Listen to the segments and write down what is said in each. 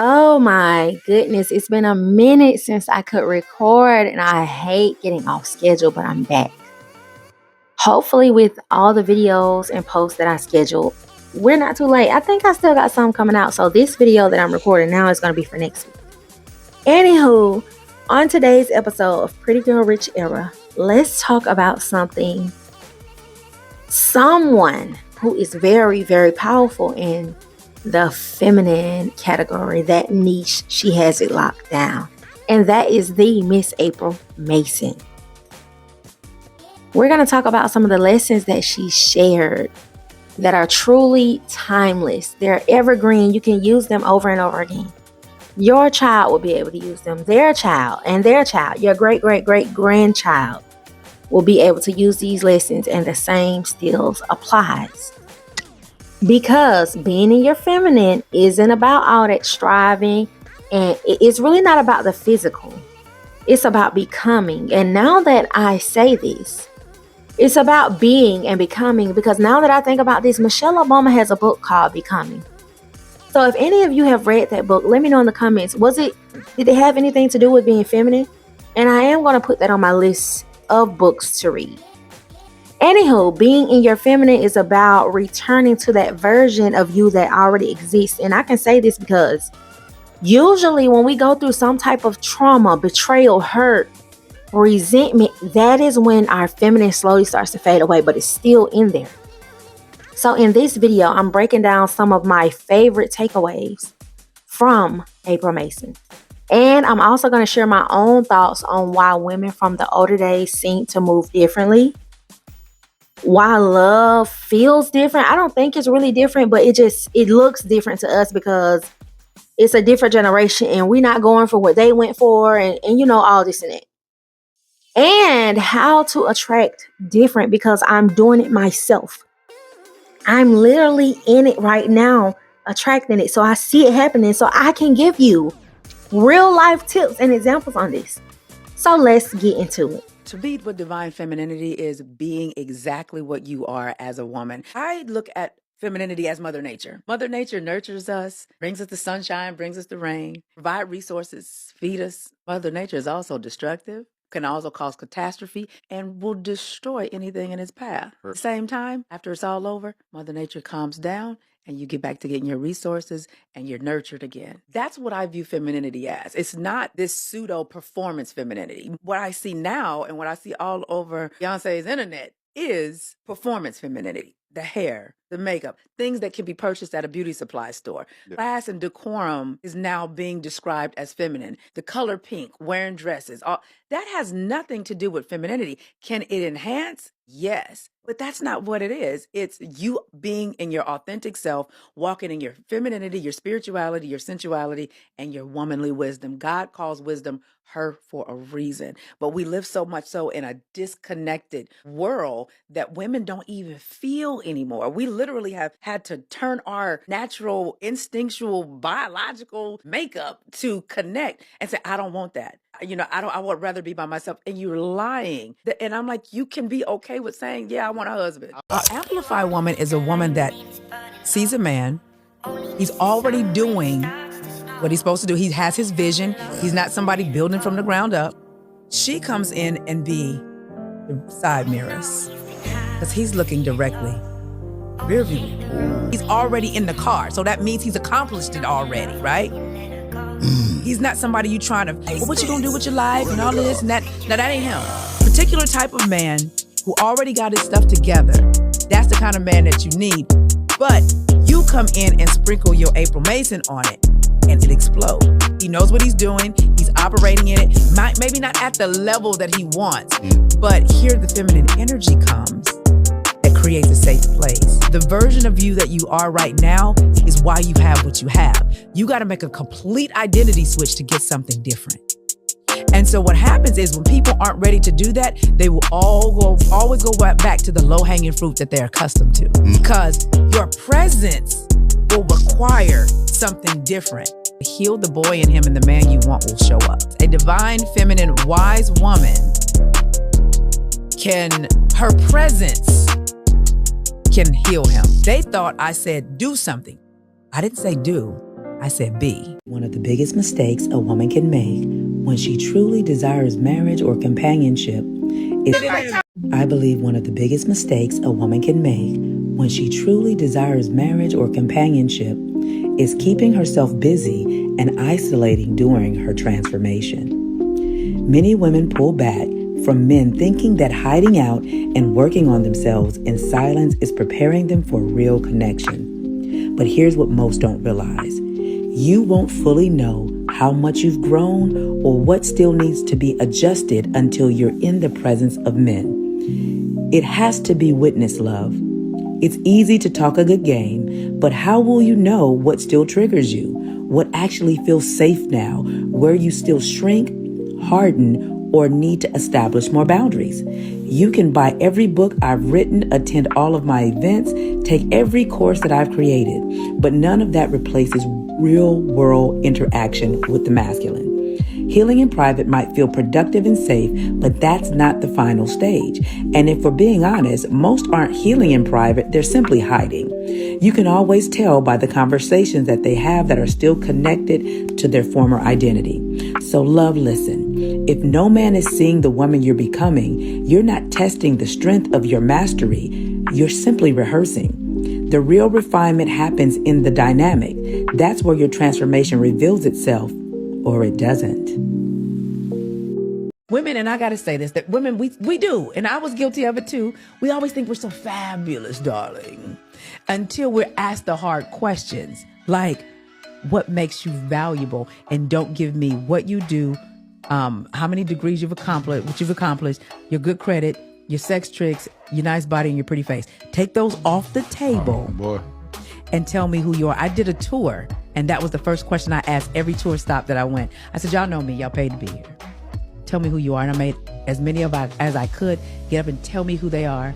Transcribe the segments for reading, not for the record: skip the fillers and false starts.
Oh my goodness, it's been a minute since I could record, and I hate getting off schedule, but I'm back. Hopefully, with all the videos and posts that I scheduled, we're not too late. I think I still got some coming out, so this video that I'm recording now is going to be for next week. Anywho, on today's episode of Pretty Girl Rich Era, let's talk about someone who is very, very powerful in the feminine category, that niche. She has it locked down, and that is the Miss April Mason. We're going to talk about some of the lessons that she shared that are truly timeless. They're evergreen. You can use them over and over again. Your child will be able to use them. Their child and their child, your great, great, great grandchild will be able to use these lessons, and the same still applies. Because being in your feminine isn't about all that striving, and it's really not about the physical. It's about becoming. And now that I say this, it's about being and becoming, because now that I think about this, Michelle Obama has a book called Becoming. So if any of you have read that book, let me know in the comments. Did it have anything to do with being feminine? And I am going to put that on my list of books to read. Anywho, being in your feminine is about returning to that version of you that already exists. And I can say this because usually when we go through some type of trauma, betrayal, hurt, resentment, that is when our feminine slowly starts to fade away, but it's still in there. So in this video, I'm breaking down some of my favorite takeaways from April Mason. And I'm also going to share my own thoughts on why women from the older days seem to move differently. Why love feels different. I don't think it's really different, but it looks different to us because it's a different generation and we're not going for what they went for, and all this and that. And how to attract different, because I'm doing it myself. I'm literally in it right now, attracting it. So I see it happening, so I can give you real life tips and examples on this. So let's get into it. To lead with divine femininity is being exactly what you are as a woman. I look at femininity as Mother Nature. Mother Nature nurtures us, brings us the sunshine, brings us the rain, provide resources, feed us. Mother Nature is also destructive, can also cause catastrophe, and will destroy anything in its path. At the same time, after it's all over, Mother Nature calms down and you get back to getting your resources and you're nurtured again. That's what I view femininity as. It's not this pseudo performance femininity. What I see now and what I see all over Beyonce's internet is performance femininity. The hair, the makeup, things that can be purchased at a beauty supply store. Yeah. Class and decorum is now being described as feminine. The color pink, wearing dresses, that has nothing to do with femininity. Can it enhance? Yes, but that's not what it is. It's you being in your authentic self, walking in your femininity, your spirituality, your sensuality, and your womanly wisdom. God calls wisdom her for a reason. But we live so much so in a disconnected world that women don't even feel anymore. We literally have had to turn our natural, instinctual, biological makeup to connect and say, I don't want that. I would rather be by myself. And you're lying. And I'm like, you can be okay with saying, yeah, I want a husband. An amplified woman is a woman that sees a man. He's already doing what he's supposed to do. He has his vision. He's not somebody building from the ground up. She comes in and be the side mirrors because he's looking directly rear view. He's already in the car. So that means he's accomplished it already, right? He's not somebody you trying to, well, what you gonna do with your life and all of this and that. No, that ain't him. Particular type of man who already got his stuff together. That's the kind of man that you need. But you come in and sprinkle your April Mason on it and it explodes. He knows what he's doing. He's operating in it. Maybe not at the level that he wants, but here the feminine energy comes that creates a safe place. The version of you that you are right now is why you have what you have. You got to make a complete identity switch to get something different. And so what happens is when people aren't ready to do that, they will always go back to the low-hanging fruit that they're accustomed to. Because your presence will require something different. Heal the boy in him and the man you want will show up. A divine, feminine, wise woman her presence can heal him. They thought I said do something. I didn't say do. I said B. One of the biggest mistakes a woman can make when she truly desires marriage or companionship is... I believe one of the biggest mistakes a woman can make when she truly desires marriage or companionship is keeping herself busy and isolating during her transformation. Many women pull back from men thinking that hiding out and working on themselves in silence is preparing them for real connection. But here's what most don't realize. You won't fully know how much you've grown or what still needs to be adjusted until you're in the presence of men. It has to be witness love. It's easy to talk a good game, but how will you know what still triggers you? What actually feels safe now? Where you still shrink, harden, or need to establish more boundaries? You can buy every book I've written, attend all of my events, take every course that I've created, but none of that replaces real world interaction with the masculine. Healing in private might feel productive and safe, but that's not the final stage. And if we're being honest, most aren't healing in private, they're simply hiding. You can always tell by the conversations that they have that are still connected to their former identity. So love, listen. If no man is seeing the woman you're becoming, you're not testing the strength of your mastery, you're simply rehearsing. The real refinement happens in the dynamic. That's where your transformation reveals itself, or it doesn't. Women, and I got to say this, that women, we do, and I was guilty of it too. We always think we're so fabulous, darling, until we're asked the hard questions, like what makes you valuable, and don't give me what you do, how many degrees you've accomplished, what you've accomplished, your good credit, your sex tricks, your nice body, and your pretty face. Take those off the table. Oh, boy. And tell me who you are. I did a tour, and that was the first question I asked every tour stop that I went. I said, y'all know me. Y'all paid to be here. Tell me who you are. And I made as many of as I could get up and tell me who they are.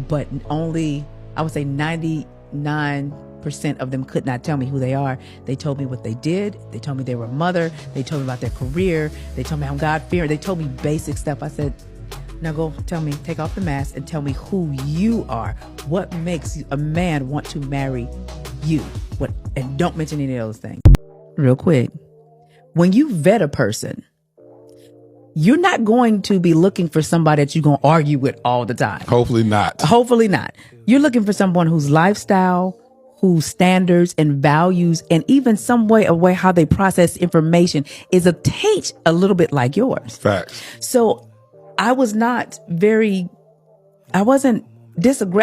But only, I would say 99% of them could not tell me who they are. They told me what they did. They told me they were a mother. They told me about their career. They told me I'm God-fearing. They told me basic stuff. I said, now go tell me, take off the mask and tell me who you are. What makes a man want to marry you? What? And don't mention any of those things. Real quick. When you vet a person, you're not going to be looking for somebody that you're going to argue with all the time. Hopefully not. Hopefully not. You're looking for someone whose lifestyle, whose standards and values, and even some way how they process information is a taint a little bit like yours. Facts. So I wasn't I'm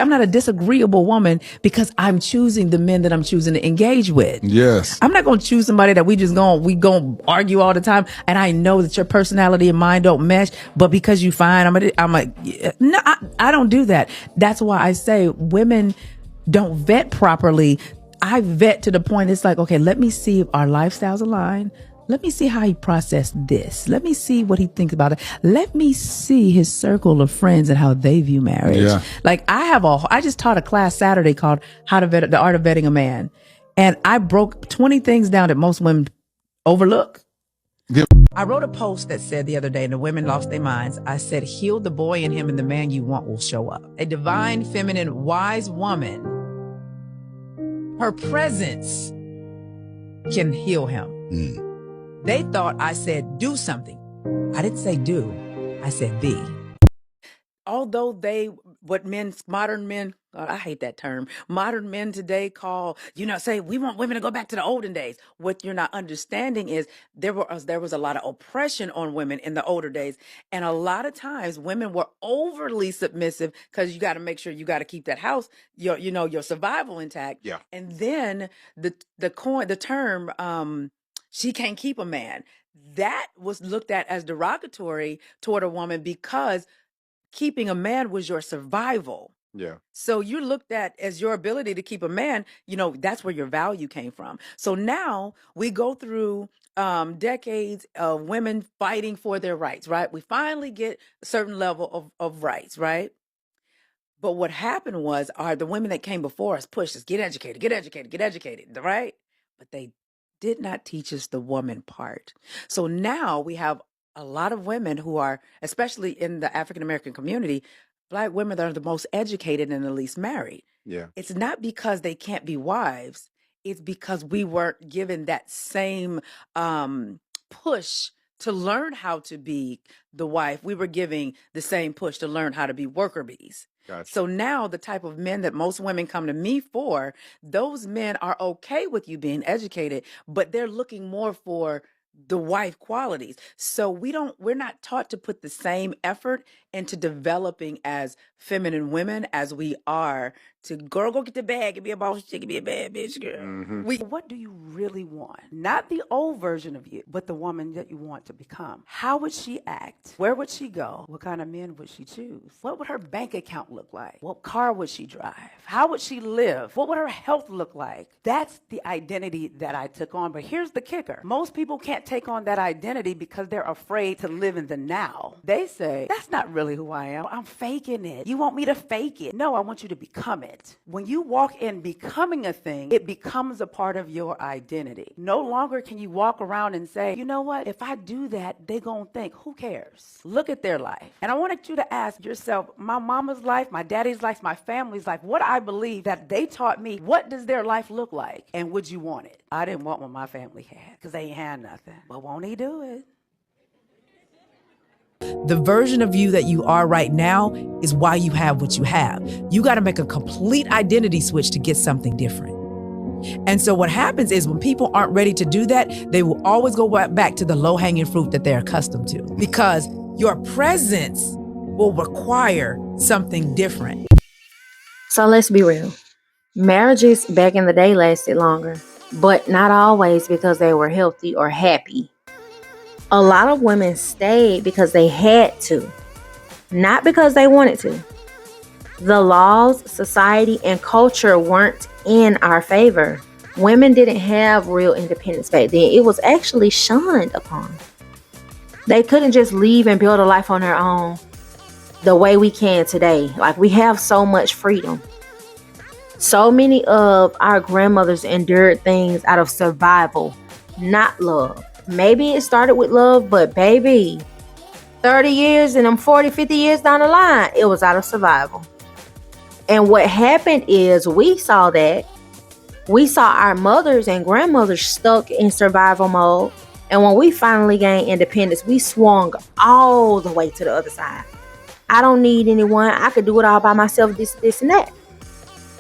not a disagreeable woman because I'm choosing the men that I'm choosing to engage with. Yes. I'm not going to choose somebody that we going to argue all the time. And I know that your personality and mine don't mesh, but because you find no, I don't do that. That's why I say women don't vet properly. I vet to the point it's like, okay, let me see if our lifestyles align. Let me see how he processed this. Let me see what he thinks about it. Let me see his circle of friends and how they view marriage. Yeah. Like I just taught a class Saturday called How to Vet, the Art of Vetting a Man. And I broke 20 things down that most women overlook. Yeah. I wrote a post that said the other day, and the women lost their minds. I said, heal the boy in him and the man you want will show up. A divine, feminine, wise woman, her presence can heal him. Mm. They thought I said do something. I didn't say do. I said be. Although modern men, I hate that term, modern men today call, say we want women to go back to the olden days. What you're not understanding is there was a lot of oppression on women in the older days. And a lot of times women were overly submissive because you got to make sure you got to keep that house, your survival intact. Yeah. And then the term, she can't keep a man. That was looked at as derogatory toward a woman because keeping a man was your survival. Yeah. So you're looked at as your ability to keep a man, that's where your value came from. So now we go through decades of women fighting for their rights, right? We finally get a certain level of rights, right? But what happened was the women that came before us pushed us, get educated, get educated, get educated, right? But they did not teach us the woman part. So now we have a lot of women who are, especially in the African-American community, Black women that are the most educated and the least married. Yeah. It's not because they can't be wives. it's because we weren't given that same push to learn how to be the wife. We were giving the same push to learn how to be worker bees. Gotcha. So now the type of men that most women come to me for, those men are okay with you being educated, but they're looking more for the wife qualities. So we're not taught to put the same effort into developing as feminine women as we are to go get the bag and be a boss chick and be a bad bitch girl. Mm-hmm. What do you really want? Not the old version of you, but the woman that you want to become. How would she act? Where would she go? What kind of men would she choose? What would her bank account look like? What car would she drive? How would she live? What would her health look like? That's the identity that I took on. But here's the kicker. Most people can't take on that identity because they're afraid to live in the now. They say, that's not really who I am. I'm faking it. You want me to fake it? No, I want you to become it. When you walk in becoming a thing, it becomes a part of your identity. No longer can you walk around and say, you know what? If I do that, they gonna think, who cares? Look at their life. And I wanted you to ask yourself, my mama's life, my daddy's life, my family's life, what I believe that they taught me, what does their life look like? And would you want it? I didn't want what my family had because they ain't had nothing. But won't he do it? The version of you that you are right now is why you have what you have. You got to make a complete identity switch to get something different. And so what happens is when people aren't ready to do that, they will always go back to the low-hanging fruit that they're accustomed to, because your presence will require something different. So let's be real. Marriages back in the day lasted longer, but not always because they were healthy or happy. A lot of women stayed because they had to, not because they wanted to. The laws, society, and culture weren't in our favor. Women didn't have real independence back then. It was actually shunned upon. They couldn't just leave and build a life on their own the way we can today. Like, we have so much freedom. So many of our grandmothers endured things out of survival, not love. Maybe it started with love, but baby, 30 years and them 40, 50 years down the line, it was out of survival. And what happened is we saw our mothers and grandmothers stuck in survival mode. And when we finally gained independence, we swung all the way to the other side. I don't need anyone. I could do it all by myself, this, and that.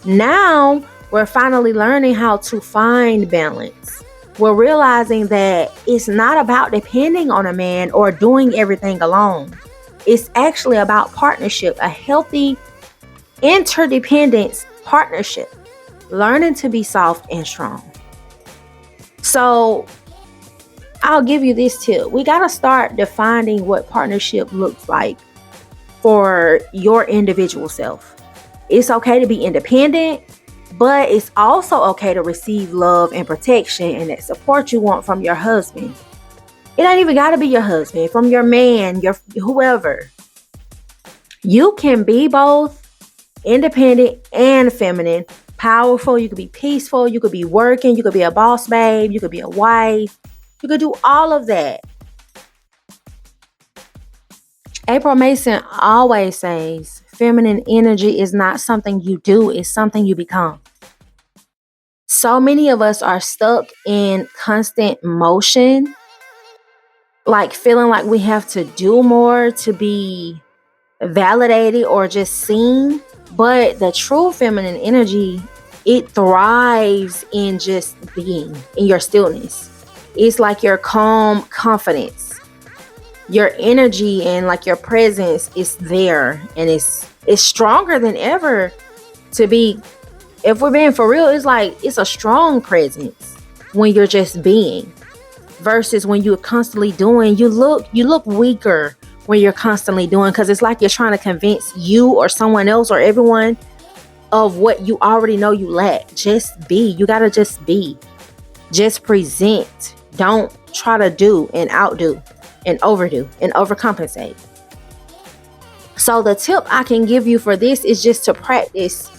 Now, we're finally learning how to find balance. We're realizing that it's not about depending on a man or doing everything alone. It's actually about partnership, a healthy interdependence partnership, learning to be soft and strong. So I'll give you this tip. We got to start defining what partnership looks like for your individual self. It's okay to be independent, but it's also okay to receive love and protection and that support you want from your husband. It ain't even got to be your husband, from your man, your whoever. You can be both independent and feminine, powerful. You could be peaceful. You could be working. You could be a boss babe. You could be a wife. You could do all of that. April Mason always says, feminine energy is not something you do, it's something you become. So many of us are stuck in constant motion, like feeling like we have to do more to be validated or just seen. But the true feminine energy, it thrives in just being, in your stillness. It's like your calm confidence. Your energy and like your presence is there, and it's stronger than ever to be. If we're being for real, it's a strong presence when you're just being, versus when you're constantly doing. You look weaker when you're constantly doing, because it's like you're trying to convince you or someone else or everyone of what you already know you lack. Just be. You gotta just be. Just present. Don't try to do and outdo and overdo and overcompensate. So the tip I can give you for this is just to practice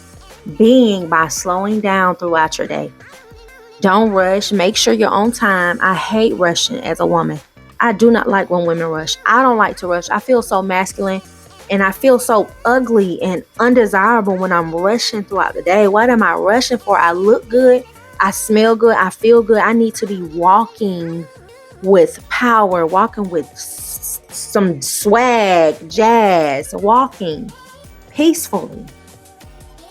being by slowing down throughout your day. Don't rush. Make sure you're on time. I hate rushing as a woman. I do not like when women rush. I don't like to rush. I feel so masculine and I feel so ugly and undesirable when I'm rushing throughout the day. What am I rushing for? I look good. I smell good. I feel good. I need to be walking with power, walking with some swag, jazz, walking peacefully.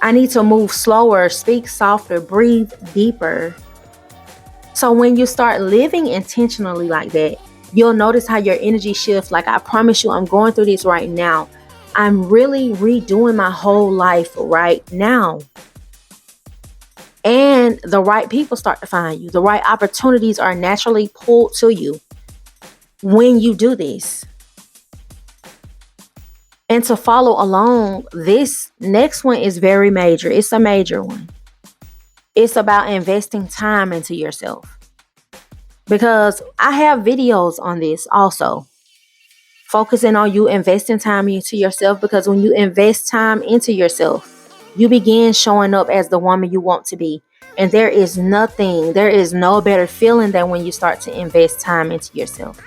I need to move slower, speak softer, breathe deeper. So when you start living intentionally like that, you'll notice how your energy shifts. Like, I promise you, I'm going through this right now. I'm really redoing my whole life right now. And the right people start to find you. The right opportunities are naturally pulled to you when you do this. And to follow along, this next one is very major. It's a major one. It's about investing time into yourself. Because I have videos on this also. Focusing on you investing time into yourself, because when you invest time into yourself, you begin showing up as the woman you want to be. And there is no better feeling than when you start to invest time into yourself.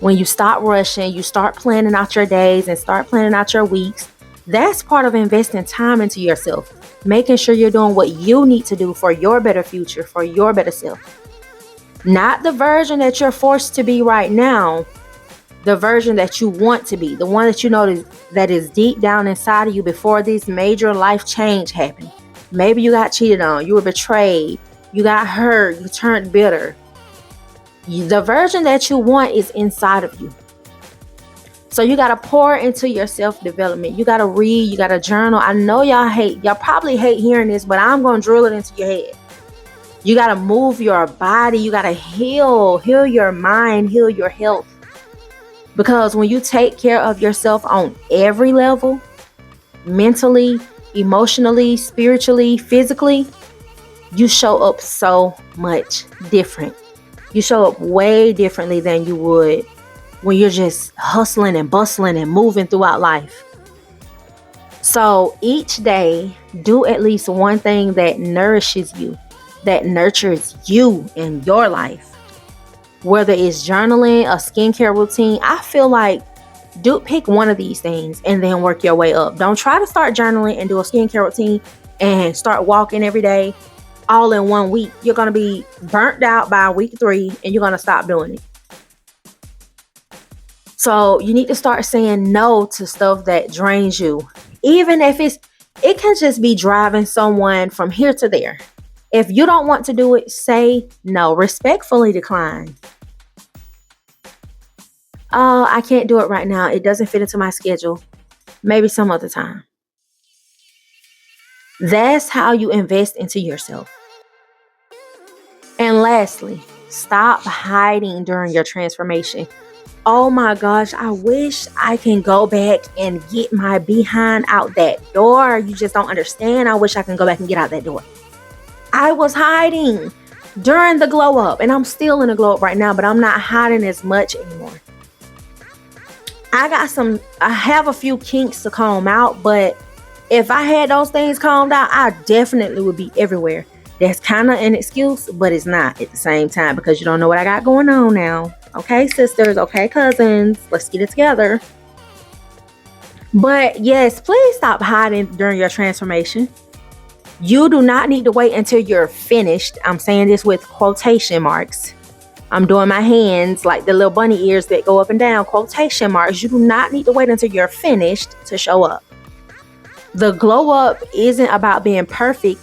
When you stop rushing, you start planning out your days and start planning out your weeks. That's part of investing time into yourself. Making sure you're doing what you need to do for your better future, for your better self. Not the version that you're forced to be right now. The version that you want to be, the one that you know that is deep down inside of you before this major life change happened. Maybe you got cheated on, you were betrayed, you got hurt, you turned bitter. The version that you want is inside of you. So you got to pour into your self-development. You got to read, you got to journal. I know y'all probably hate hearing this, but I'm going to drill it into your head. You got to move your body. You got to heal your mind, heal your health. Because when you take care of yourself on every level, mentally, emotionally, spiritually, physically, you show up so much different. You show up way differently than you would when you're just hustling and bustling and moving throughout life. So each day, do at least one thing that nourishes you, that nurtures you in your life. Whether it's journaling, a skincare routine, I feel like pick one of these things and then work your way up. Don't try to start journaling and do a skincare routine and start walking every day all in 1 week. You're going to be burnt out by week 3 and you're going to stop doing it. So you need to start saying no to stuff that drains you. Even if it can just be driving someone from here to there. If you don't want to do it, say no. Respectfully decline. Oh, I can't do it right now. It doesn't fit into my schedule. Maybe some other time. That's how you invest into yourself. And lastly, stop hiding during your transformation. Oh my gosh, I wish I can go back and get my behind out that door. You just don't understand. I wish I can go back and get out that door. I was hiding during the glow up, and I'm still in the glow up right now, but I'm not hiding as much anymore. I have a few kinks to comb out, but if I had those things combed out, I definitely would be everywhere. That's kind of an excuse, but it's not at the same time, because you don't know what I got going on now. Okay, sisters, okay, cousins, let's get it together. But yes, please stop hiding during your transformation. You do not need to wait until you're finished. I'm saying this with quotation marks. I'm doing my hands like the little bunny ears that go up and down, quotation marks. You do not need to wait until you're finished to show up. The glow up isn't about being perfect.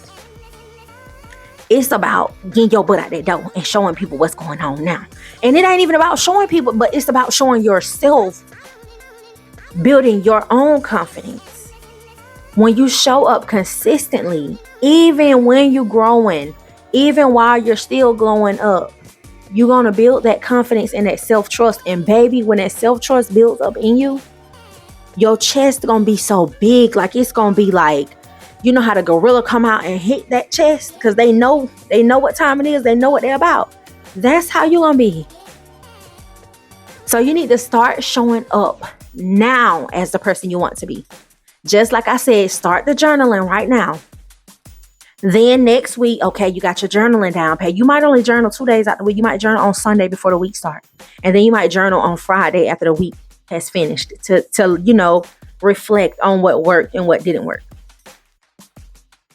It's about getting your butt out that door and showing people what's going on now. And it ain't even about showing people, but it's about showing yourself, building your own confidence. When you show up consistently, even when you're growing, even while you're still glowing up, you're going to build that confidence and that self-trust. And baby, when that self-trust builds up in you, your chest going to be so big. Like it's going to be like, you know how the gorilla come out and hit that chest because they know what time it is. They know what they're about. That's how you're going to be. So you need to start showing up now as the person you want to be. Just like I said, start the journaling right now. Then next week, okay, you got your journaling down pat. You might only journal 2 days out the week. You might journal on Sunday before the week starts. And then you might journal on Friday after the week has finished to reflect on what worked and what didn't work.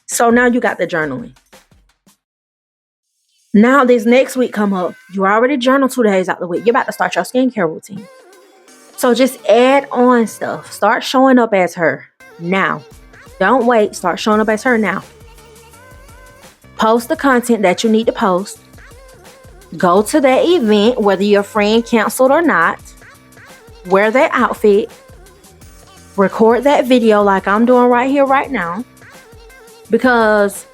So now you got the journaling. Now this next week come up. You already journal 2 days out the week. You're about to start your skincare routine. So just add on stuff. Start showing up as her now. Don't wait. Start showing up as her now. Post the content that you need to post. Go to that event, whether your friend canceled or not. Wear that outfit. Record that video like I'm doing right here, right now. Because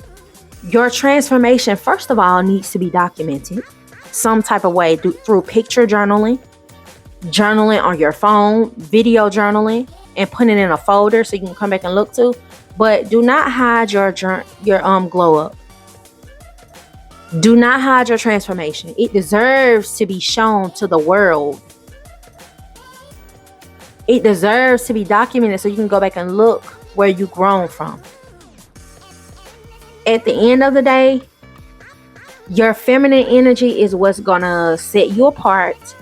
your transformation, first of all, needs to be documented some type of way through picture journaling, journaling on your phone, video journaling, and putting it in a folder so you can come back and look to. But do not hide your glow up. Do not hide your transformation. It deserves to be shown to the world. It deserves to be documented so you can go back and look where you've grown from. At the end of the day, your feminine energy is what's going to set you apart.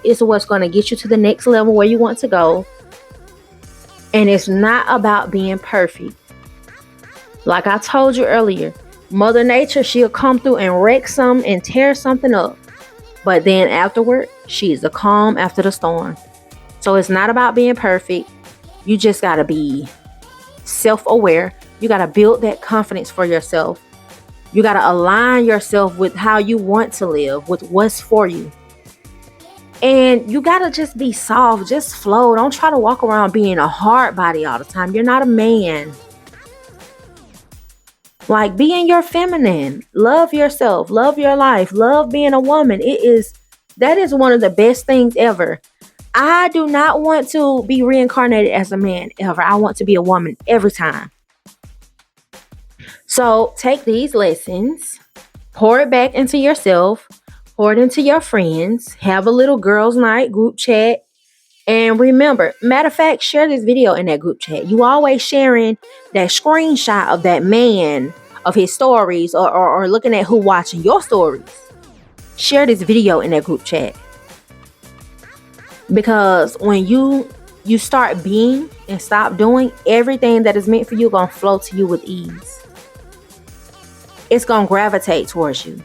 It's what's going to get you to the next level where you want to go. And it's not about being perfect. Like I told you earlier, Mother Nature, she'll come through and wreck something and tear something up. But then afterward, she's the calm after the storm. So it's not about being perfect. You just got to be self-aware. You got to build that confidence for yourself. You got to align yourself with how you want to live, with what's for you. And you got to just be soft, just flow. Don't try to walk around being a hard body all the time. You're not a man. Like, be in your feminine. Love yourself. Love your life. Love being a woman. That is one of the best things ever. I do not want to be reincarnated as a man ever. I want to be a woman every time. So take these lessons, pour it back into yourself, pour it into your friends, have a little girls' night group chat. And remember, matter of fact, share this video in that group chat. You always sharing that screenshot of that man, of his stories, or looking at who watching your stories. Share this video in that group chat. Because when you start being and stop doing, everything that is meant for you gonna flow to you with ease. It's gonna gravitate towards you.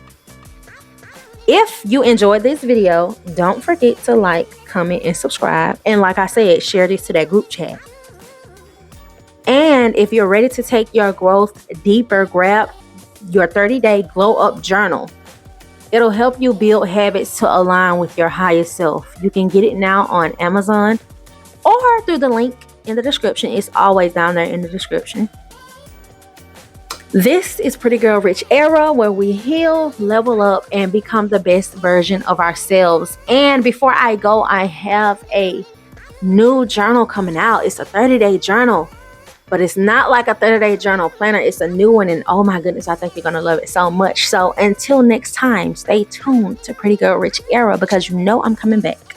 If you enjoyed this video, don't forget to like, comment, and subscribe. And like I said, share this to that group chat. And if you're ready to take your growth deeper, grab your 30-day glow up journal. It'll help you build habits to align with your highest self. You can get it now on Amazon or through the link in the description. It's always down there in the description. This is Pretty Girl Rich Era, where we heal, level up, and become the best version of ourselves. And before I go, I have a new journal coming out. It's a 30-day journal, but it's not like a 30-day journal planner. It's a new one, and oh my goodness, I think you're going to love it so much. So until next time, stay tuned to Pretty Girl Rich Era, because you know I'm coming back.